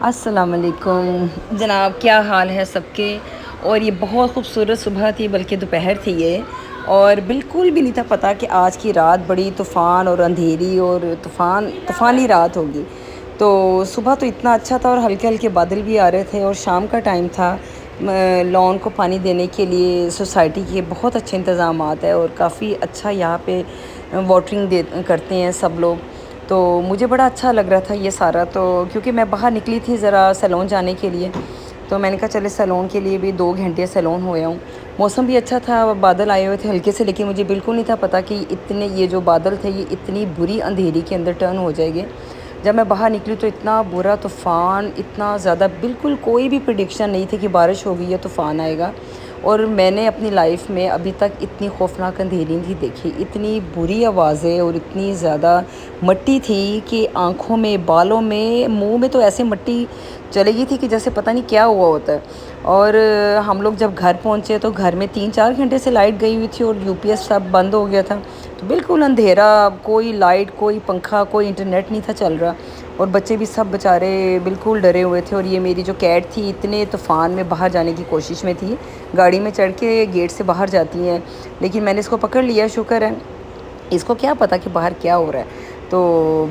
अस्सलाम वालेकुम जनाब, क्या हाल है सबके। और ये बहुत खूबसूरत सुबह थी, बल्कि दोपहर थी ये। और बिल्कुल भी नहीं था पता कि आज की रात बड़ी तूफ़ान और अंधेरी और तूफ़ानी रात होगी। तो सुबह तो इतना अच्छा था और हल्के हल्के बादल भी आ रहे थे और शाम का टाइम था। लॉन को पानी देने के लिए सोसाइटी के बहुत अच्छे इंतज़ामात है और काफ़ी अच्छा यहाँ पे वाटरिंग दे करते हैं सब लोग। तो मुझे बड़ा अच्छा लग रहा था ये सारा, तो क्योंकि मैं बाहर निकली थी ज़रा सैलून जाने के लिए। तो मैंने कहा चले सैलून के लिए भी 2 घंटे सैलून होया हूँ। मौसम भी अच्छा था, बादल आए हुए थे हल्के से, लेकिन मुझे बिल्कुल नहीं था पता कि इतने ये जो बादल थे ये इतनी बुरी अंधेरी के अंदर टर्न हो जाएंगे। जब मैं बाहर निकली तो इतना बुरा तूफ़ान, इतना ज़्यादा, बिल्कुल कोई भी प्रिडिक्शन नहीं थी कि बारिश होगी या तूफ़ान आएगा। और मैंने अपनी लाइफ में अभी तक इतनी खौफनाक अंधेरी नहीं देखी। इतनी बुरी आवाज़ें और इतनी ज़्यादा मट्टी थी कि आँखों में, बालों में, मुंह में तो ऐसे मट्टी चली गई थी कि जैसे पता नहीं क्या हुआ होता है। और हम लोग जब घर पहुँचे तो घर में 3-4 घंटे से लाइट गई हुई थी और यूपीएस सब बंद हो गया था। तो बिल्कुल अंधेरा, कोई लाइट, कोई पंखा, कोई इंटरनेट नहीं था चल रहा। और बच्चे भी सब बेचारे बिल्कुल डरे हुए थे। और ये मेरी जो कैट थी इतने तूफ़ान में बाहर जाने की कोशिश में थी, गाड़ी में चढ़ के गेट से बाहर जाती हैं, लेकिन मैंने इसको पकड़ लिया, शुक्र है। इसको क्या पता कि बाहर क्या हो रहा है। तो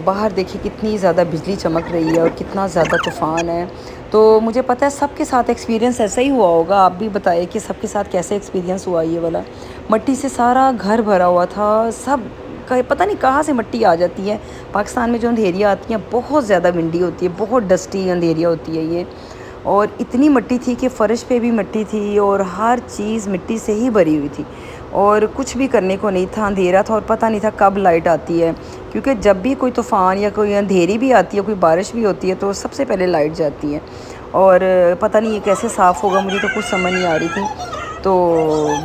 बाहर देखिए कितनी ज़्यादा बिजली चमक रही है और कितना ज़्यादा तूफ़ान है। तो मुझे पता है सबके साथ एक्सपीरियंस ऐसा ही हुआ होगा। आप भी बताइए कि सबके साथ कैसे एक्सपीरियंस हुआ ये वाला। मट्टी से सारा घर भरा हुआ था, सब पता नहीं कहाँ से मट्टी आ जाती है। पाकिस्तान में जो अंधेरियाँ आती हैं बहुत ज़्यादा विंडी होती है, बहुत डस्टी अंधेरिया होती है ये। और इतनी मिट्टी थी कि फ़र्श पे भी मिट्टी थी और हर चीज़ मिट्टी से ही भरी हुई थी। और कुछ भी करने को नहीं था, अंधेरा था और पता नहीं था कब लाइट आती है। क्योंकि जब भी कोई तूफ़ान या कोई अंधेरी भी आती है, कोई बारिश भी होती है, तो सबसे पहले लाइट जाती है। और पता नहीं ये कैसे साफ़ होगा, मुझे तो कुछ समझ नहीं आ रही थी। तो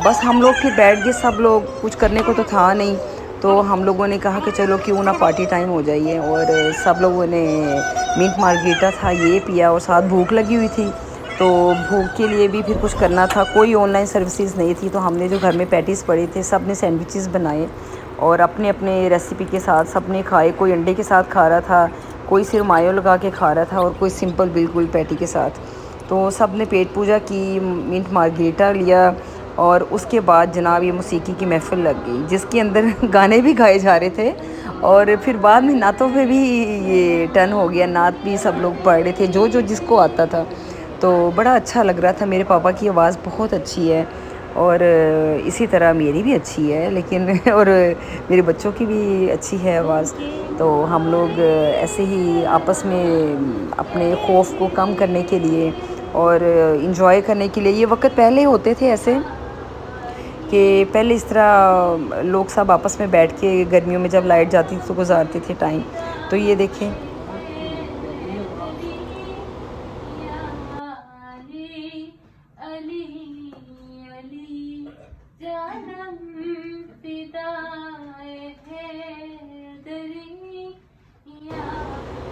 बस हम लोग फिर बैठ गए, सब लोग, कुछ करने को तो था नहीं। तो हम लोगों ने कहा कि चलो क्यों ना पार्टी टाइम हो जाइए। और सब लोगों ने मिंट मार्गरीटा था ये पिया और साथ भूख लगी हुई थी। तो भूख के लिए भी फिर कुछ करना था, कोई ऑनलाइन सर्विसेज नहीं थी। तो हमने जो घर में पैटीज़ पड़े थे सब ने सैंडविचेस बनाए और अपने अपने रेसिपी के साथ सब ने खाए। कोई अंडे के साथ खा रहा था, कोई सिर्फ मायो लगा के खा रहा था और कोई सिंपल बिल्कुल पैटी के साथ। तो सब ने पेट पूजा की, मिंट मार्गरीटा लिया। और उसके बाद जनाब ये मौसीकी की महफ़िल लग गई, जिसके अंदर गाने भी गाए जा रहे थे। और फिर बाद में नातों पे भी ये टर्न हो गया, नात भी सब लोग पढ़ रहे थे, जो जो जिसको आता था। तो बड़ा अच्छा लग रहा था। मेरे पापा की आवाज़ बहुत अच्छी है और इसी तरह मेरी भी अच्छी है, लेकिन और मेरे बच्चों की भी अच्छी है आवाज़। तो हम लोग ऐसे ही आपस में अपने खौफ को कम करने के लिए और इन्जॉय करने के लिए, ये वक्त पहले होते थे ऐसे कि पहले इस तरह लोग सब आपस में बैठ के गर्मियों में जब लाइट जाती थी तो गुजारते थे टाइम। तो ये देखें,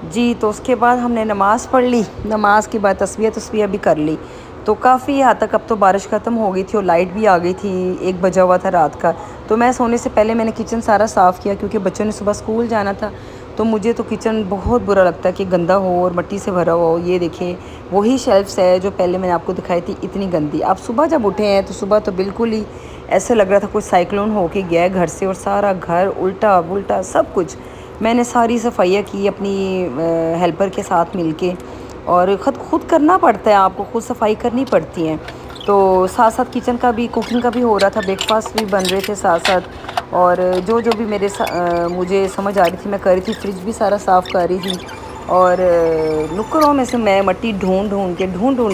जी। तो उसके बाद हमने नमाज़ पढ़ ली, नमाज के बाद तस्बीह तस्बीह भी कर ली। तो काफ़ी हद तक अब तो बारिश ख़त्म हो गई थी और लाइट भी आ गई थी, 1 बजा हुआ था रात का। तो मैं सोने से पहले मैंने किचन सारा साफ़ किया, क्योंकि बच्चों ने सुबह स्कूल जाना था। तो मुझे तो किचन बहुत बुरा लगता है कि गंदा हो और मिट्टी से भरा हुआ हो। ये देखिए वही शेल्फ्स है जो पहले मैंने आपको दिखाई थी, इतनी गंदी। आप सुबह जब उठे हैं तो सुबह तो बिल्कुल ही ऐसे लग रहा था कोई साइक्लोन होके गया है घर से, और सारा घर उल्टा पुल्टा सब कुछ। मैंने सारी सफाइयाँ की अपनी हेल्पर के साथ मिलके। और खुद करना पड़ता है, आपको खुद सफाई करनी पड़ती हैं। तो साथ साथ किचन का भी, कुकिंग का भी हो रहा था, ब्रेकफास्ट भी बन रहे थे साथ साथ। और जो जो भी मुझे समझ आ रही थी मैं कर रही थी। फ्रिज भी सारा साफ़ कर रही थी। और नुक्कड़ों में से मैं मट्टी ढूंढ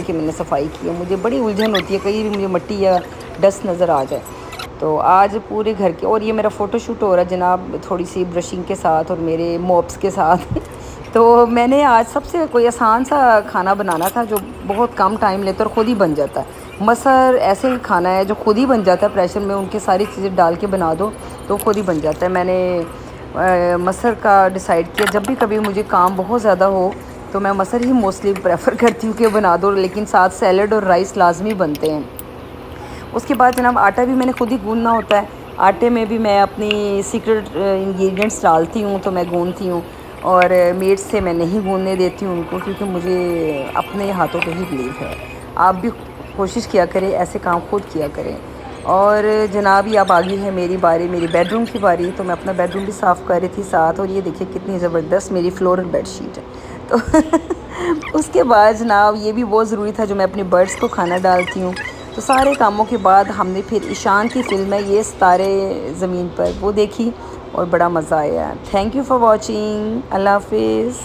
के मैंने सफाई की है। मुझे बड़ी उलझन होती है, कहीं भी मुझे मट्टी या डस्ट नज़र आ जाए। तो आज पूरे घर के, और ये मेरा फ़ोटोशूट हो रहा है जनाब, थोड़ी सी ब्रशिंग के साथ और मेरे मॉप्स के साथ। तो मैंने आज सबसे कोई आसान सा खाना बनाना था जो बहुत कम टाइम लेता और ख़ुद ही बन जाता है। मसर ऐसे ही खाना है जो ख़ुद ही बन जाता है, प्रेशर में उनके सारी चीज़ें डाल के बना दो तो ख़ुद ही बन जाता है। मैंने मसर का डिसाइड किया, जब भी कभी मुझे काम बहुत ज़्यादा हो तो मैं मसर ही मोस्टली प्रेफर करती हूँ कि बना दो, लेकिन साथ सैलड और राइस लाजमी बनते हैं। उसके बाद जनाब आटा भी मैंने खुद ही गूँधना होता है। आटे में भी मैं अपनी सीक्रेट इंग्रेडिएंट्स डालती हूँ, तो मैं गूँधती हूँ। और मेड से मैं नहीं गूंदने देती हूँ उनको, क्योंकि मुझे अपने हाथों पे ही बिलीव है। आप भी कोशिश किया करें, ऐसे काम खुद किया करें। और जनाब ये अब आ गई है मेरी बारी, मेरी बेडरूम की बारी। तो मैं अपना बेडरूम भी साफ़ कर रही थी साथ, और ये देखिए कितनी ज़बरदस्त मेरी फ्लोरल बेडशीट है। तो उसके बाद जनाब ये भी बहुत ज़रूरी था, जो मैं अपने बर्ड्स को खाना डालती हूँ। तो सारे कामों के बाद हमने फिर ईशान की फ़िल्म है ये सितारे ज़मीन पर, वो देखी और बड़ा मज़ा आया। Thank you for watching. अल्लाह हाफिज़।